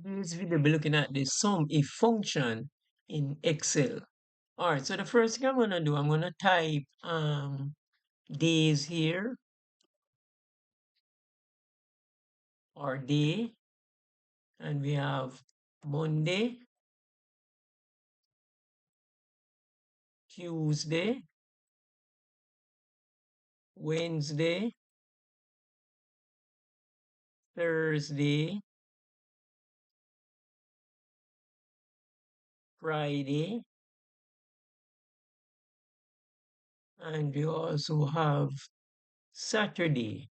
This video we'll be looking at the SUMIF function in Excel. All right, so the first thing I'm gonna do, I'm gonna type days here, or day, and we have Monday, Tuesday, Wednesday, Thursday, Friday, and we also have Saturday.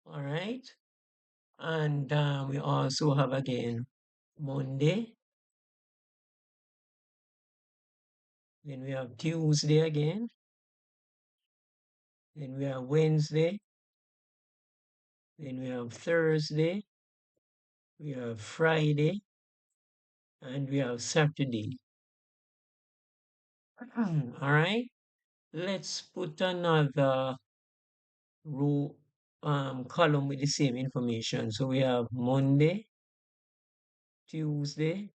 All right, and we also have again Monday, then we have Tuesday again, then we have Wednesday, then we have Thursday, we have Friday, and we have Saturday. All right, let's put another row column with the same information. So we have Monday, Tuesday,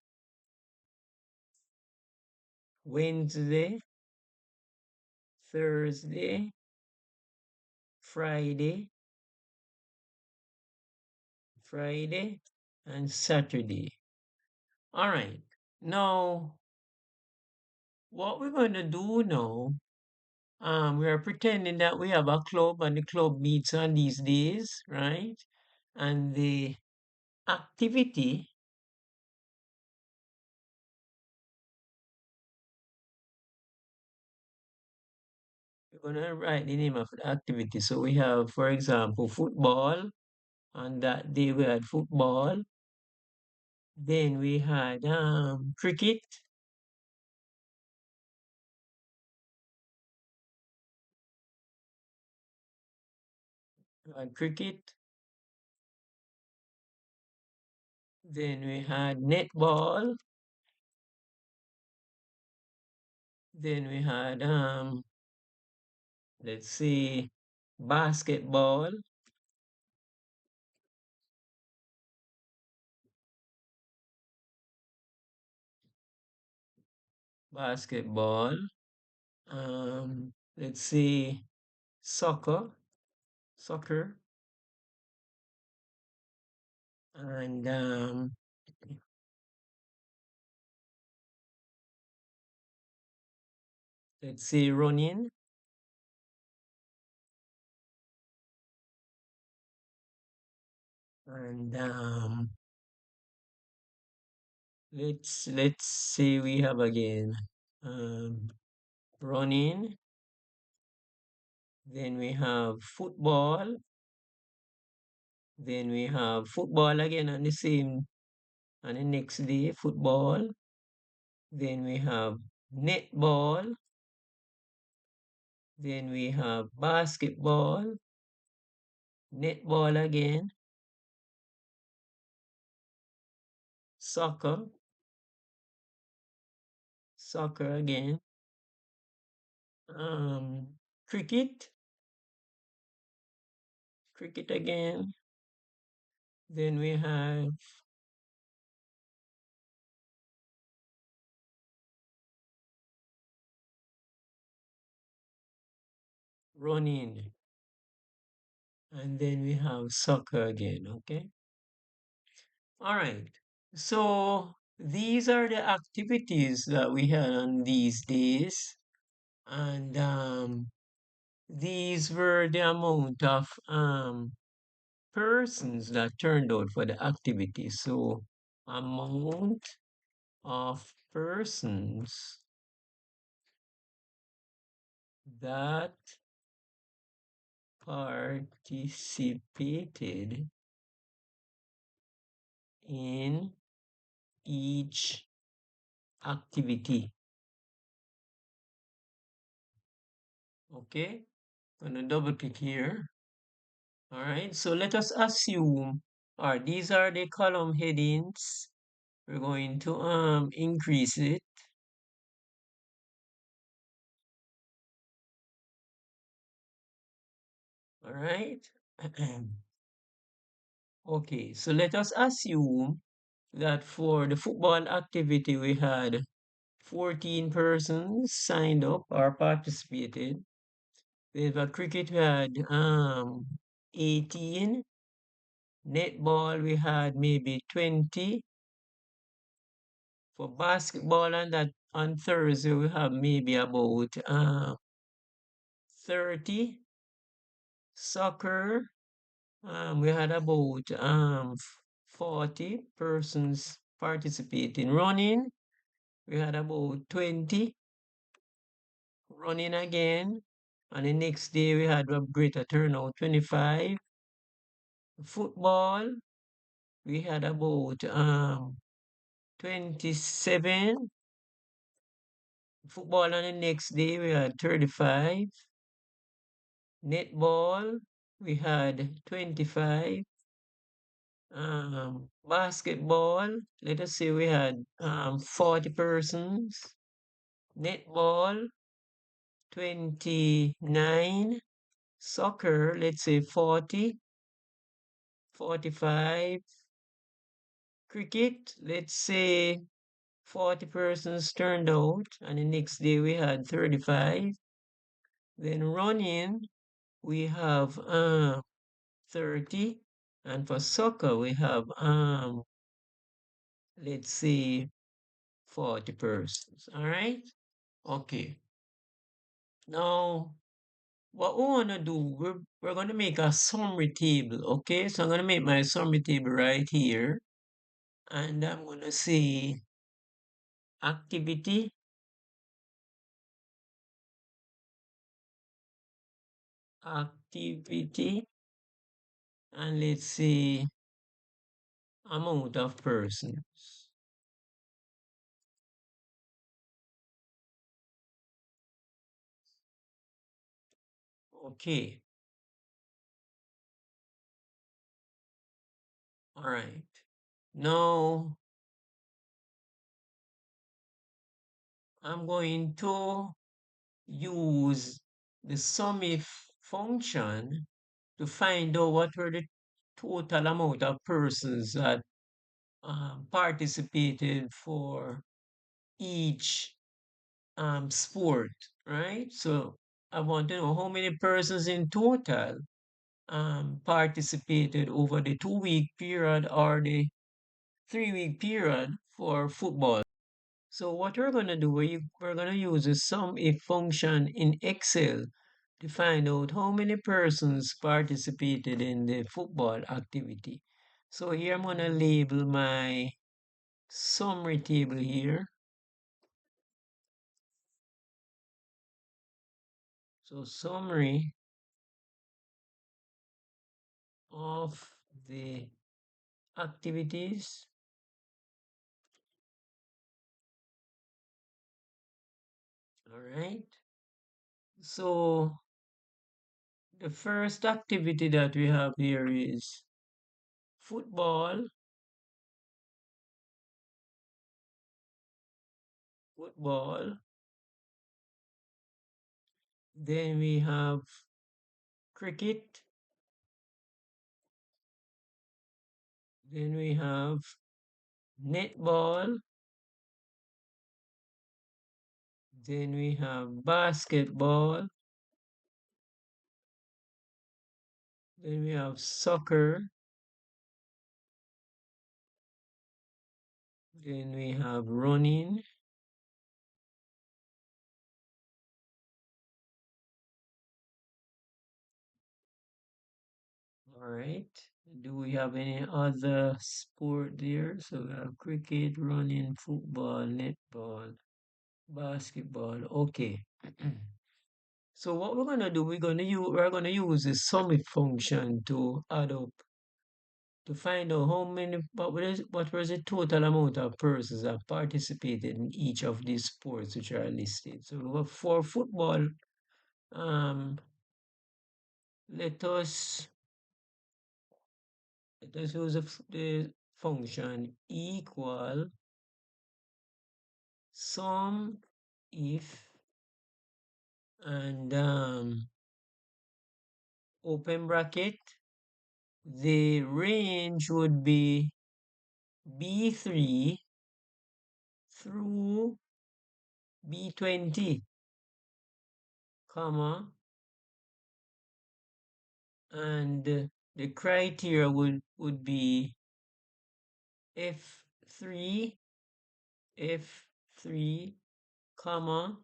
Wednesday, Thursday, Friday, and Saturday. All right, now what we're going to do now, we are pretending that we have a club and the club meets on these days, right? And the activity, we're going to write the name of the activity. So we have, for example, football. On that day we had football. Then we had cricket. Cricket. Then we had netball. Then we had let's see, basketball. Basketball. Let's see, soccer, and let's see, running, and let's see, we have again running. Then we have football. Then we have football again on the next day, football. Then we have netball. Then we have basketball, netball again, soccer, soccer again, um, cricket, cricket again. Then we have running, and then we have soccer again, okay? All right. So these are the activities that we had on these days. And these were the amount of persons that turned out for the activity. So amount of persons that participated in each activity. Okay, I'm gonna double click here. All right, so let us assume, all right, these are the column headings. We're going to increase it. All right. Okay, so let us assume that for the football activity we had 14 persons signed up or participated. With a cricket we had 18. Netball we had maybe 20. For basketball and that on Thursday we have maybe about 30. Soccer we had about 40 persons participating. Running we had about 20. Running again. And the next day we had a greater turnout, 25. Football, we had about 27. Football on the next day we had 35. Netball, we had 25. Basketball, let us say we had 40 persons. Netball, 29. Soccer, let's say 40. 45. Cricket, let's say 40 persons turned out, and the next day we had 35. Then running, we have 30. And for soccer, we have let's say 40 persons. All right? Okay. Now, what we want to do, we're going to make a summary table. Okay, so I'm going to make my summary table right here. And I'm going to say activity, activity, and let's see amount of persons. Okay, all right. Now I'm going to use the SUMIF function to find out what were the total amount of persons that participated for each sport, right? So I want to know how many persons in total participated over the 2 week period or the 3 week period for football. So what we're going to do, we're going to use a SUMIF function in Excel to find out how many persons participated in the football activity. So here I'm going to label my summary table here. So summary of the activities. All right. So the first activity that we have here is football. Football. Then we have cricket. Then we have netball. Then we have basketball. Then we have soccer. Then we have running. All right. Do we have any other sport there? So we have cricket, running, football, netball, basketball. Okay. So what we're gonna do, we're gonna use the SUMIF function to add up to find out how many what was the total amount of persons that participated in each of these sports which are listed. So for football, um, let us use the function equal sum if and open bracket the range would be B3 through B20, comma, and the criteria would be F3, F3, comma,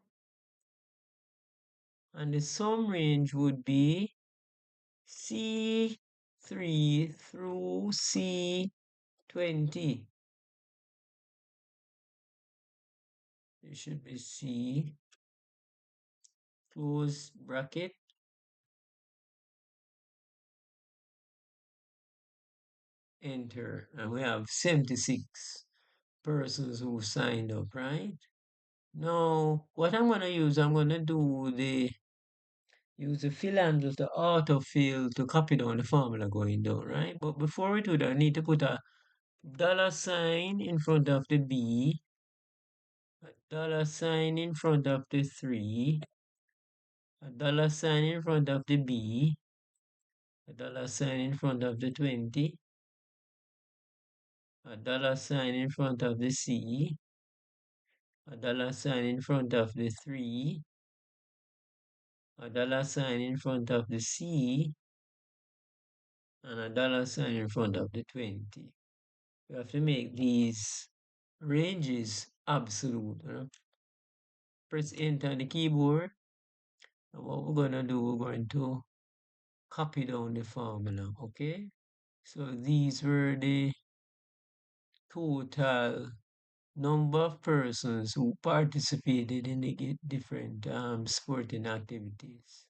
and the sum range would be C3 through C20. It should be C, close bracket, enter. And we have 76 persons who signed up, right? Now, what I'm gonna use, I'm gonna use the fill handle to autofill to copy down the formula going down, right? But before we do that, I need to put a $sign in front of the B, a $sign in front of the 3, a $sign in front of the B, a $sign in front of the 20, a $sign in front of the C, a $sign in front of the 3, a $sign in front of the C, and a $sign in front of the 20. We have to make these ranges absolute. You know? Press enter on the keyboard. And what we're going to do, we're going to copy down the formula, okay? So these were the total number of persons who participated in the different sporting activities.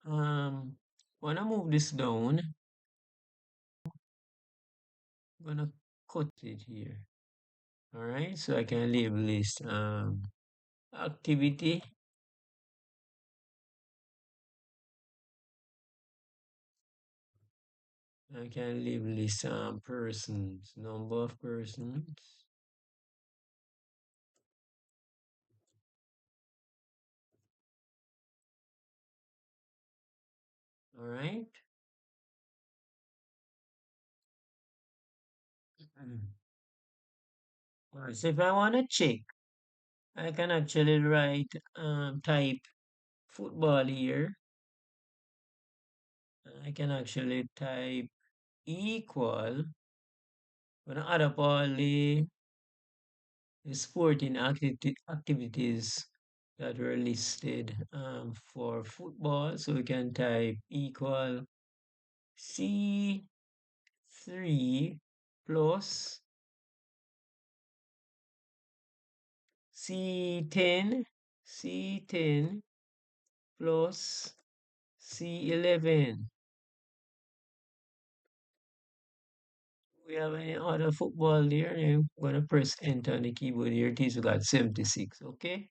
When I move this down, I'm gonna cut it here. All right, so I can label this activity. I can label this persons, number of persons. All right. All right, so if I want to check, I can actually write, type football here. I can actually type equal. When I add up all the sporting activities that were listed for football, so we can type equal C3 plus C10, C10 plus C11. We have any other football there? I'm gonna press enter on the keyboard here. This we got 76, okay?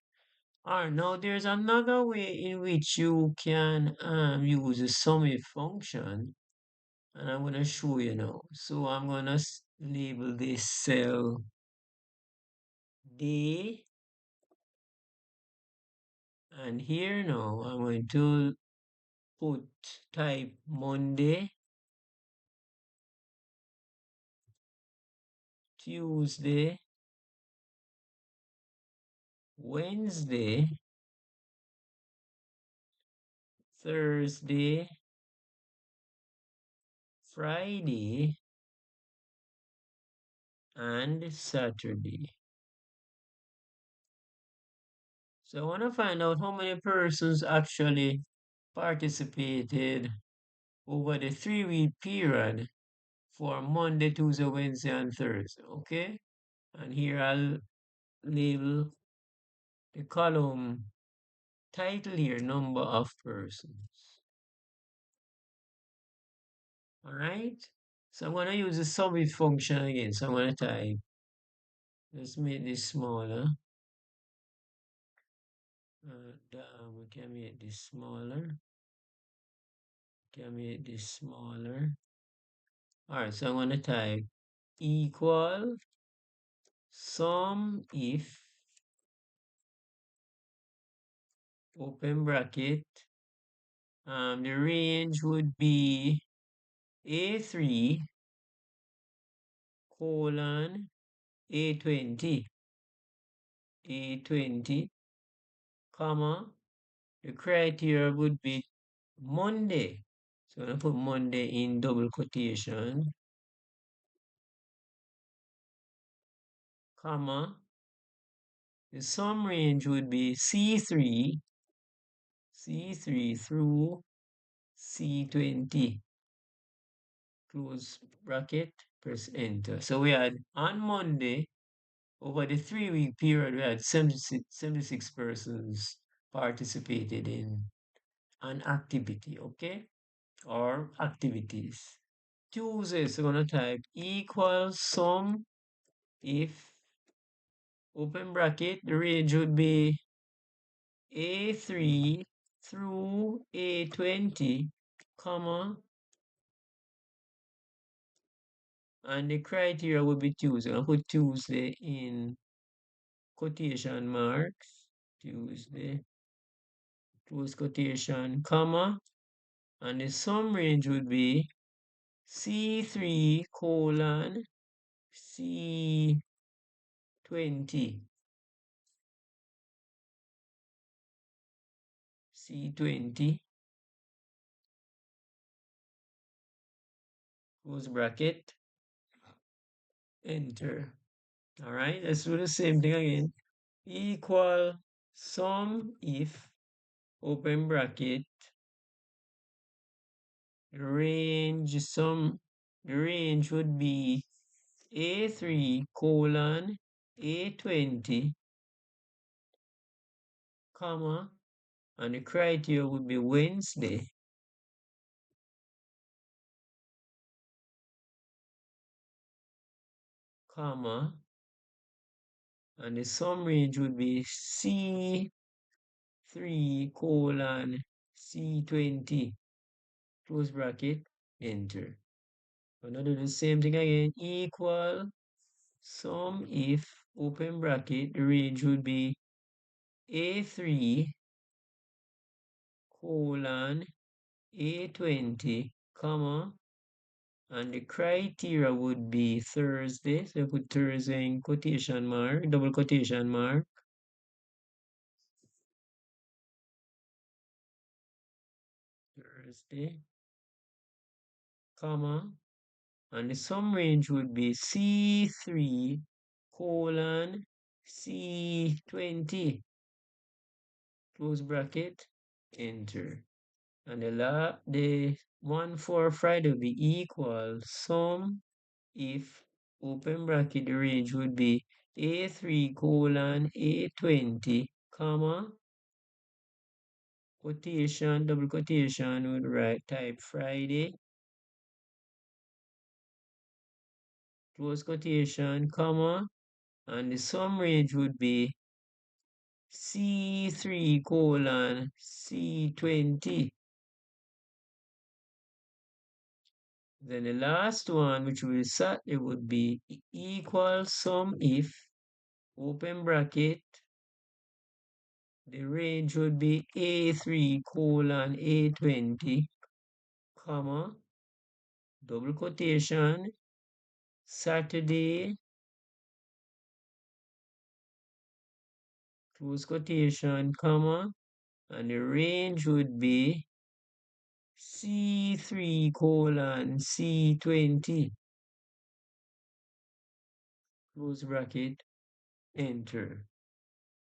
Alright, now there's another way in which you can use the SUMIF function, and I'm gonna show you now. So I'm gonna label this cell day, and here now I'm going to type Monday, Tuesday, Wednesday, Thursday, Friday, and Saturday. So I want to find out how many persons actually participated over the 3-week period for Monday, Tuesday, Wednesday, and Thursday, okay? And here I'll label the column title here, number of persons. All right? So I'm going to use the SUMIF function again. So I'm going to type, let's make this smaller. We can make this smaller. Can make this smaller. All right, so I'm going to type equal sum if open bracket. The range would be A3 colon A20, A20, comma, the criteria would be Monday. So I'm going to put Monday in double quotation, comma, the sum range would be C3 through C20, close bracket, press enter. So we had on Monday, over the 3-week period, we had 76 persons participated in an activity, okay? Or activities. Tuesday, so we're going to type equals sum if, open bracket, the range would be A3 through A20, comma, and the criteria would be Tuesday. I'll put Tuesday in quotation marks, Tuesday, close quotation, comma, and the sum range would be C3 colon C20, C20, close bracket, enter. All right, let's do the same thing again. Equal sum if, open bracket, the range would be A3 colon A20, comma, and the criteria would be Wednesday, comma, and the sum range would be C3 colon C20, close bracket, enter. I'm gonna do the same thing again. Equal sum if, open bracket, the range would be A3 colon A20, comma, and the criteria would be Thursday. So I put Thursday in quotation mark, double quotation mark. Thursday, comma, and the sum range would be C3 colon C20, close bracket, enter. And the one for Friday will be equal sum if, open bracket, the range would be A3 colon A20, comma, quotation, double quotation, would write type Friday, close quotation, comma, and the sum range would be C3 colon C20. Then the last one, which will set, it would be equal sum if, open bracket, the range would be A3 colon A20, comma, double quotation, Saturday, close quotation, comma, and the range would be C3 colon C20, close bracket, enter.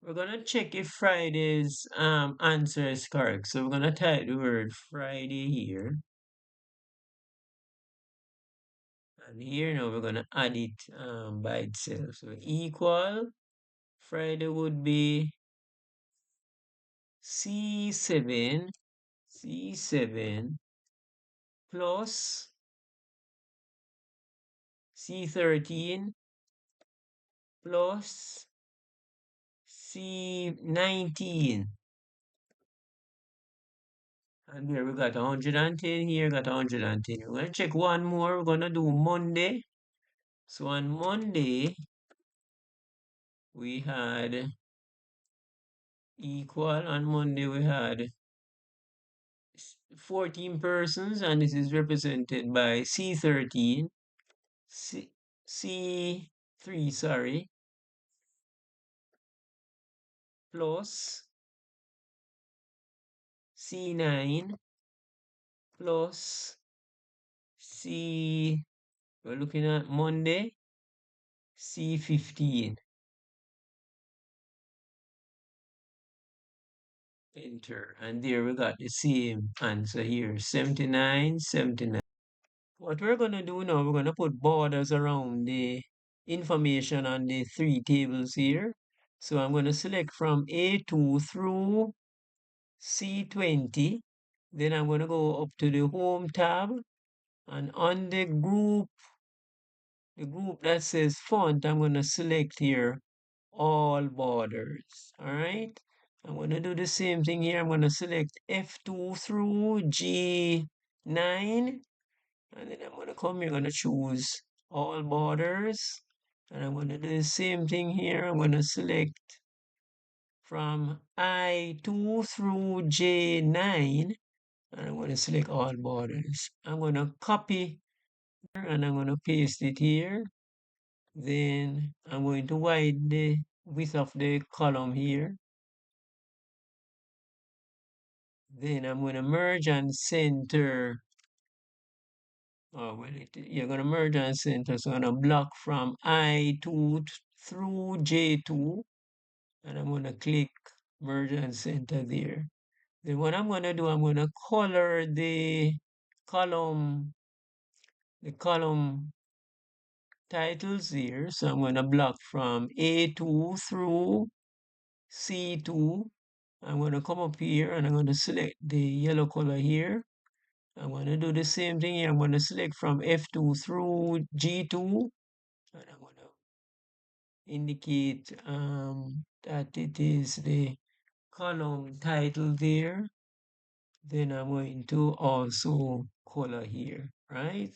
We're gonna check if Friday's answer is correct. So we're gonna type the word Friday here. And here now we're gonna add it by itself. So equal, Friday would be C7 plus C13 plus C19. And here we got 110, here got 110. We're going to check one more. We're going to do Monday. So on Monday, we had equal. On Monday, we had 14 persons, and this is represented by C13, C3, sorry, plus C9 plus C, we're looking at Monday, C15. Enter. And there we got the same answer here, 79, 79. What we're going to do now, we're going to put borders around the information on the three tables here. So I'm going to select from A2 through C20. Then I'm going to go up to the Home tab. And on the group that says Font, I'm going to select here all borders. All right. I'm going to do the same thing here. I'm going to select F2 through G9. And then I'm going to come here, I'm going to choose all borders. And I'm going to do the same thing here. I'm going to select from I2 through J9. And I'm going to select all borders. I'm going to copy and I'm going to paste it here. Then I'm going to widen the width of the column here. Then I'm going to merge and center. Oh, well, you're going to merge and center. So I'm going to block from I2 through J2. And I'm going to click merge and center there. Then what I'm going to do, I'm going to color the column titles here. So I'm going to block from A2 through C2. I'm going to come up here and I'm going to select the yellow color here. I'm going to do the same thing here. I'm going to select from F2 through G2. And I'm going to indicate that it is the column title there. Then I'm going to also color here, right?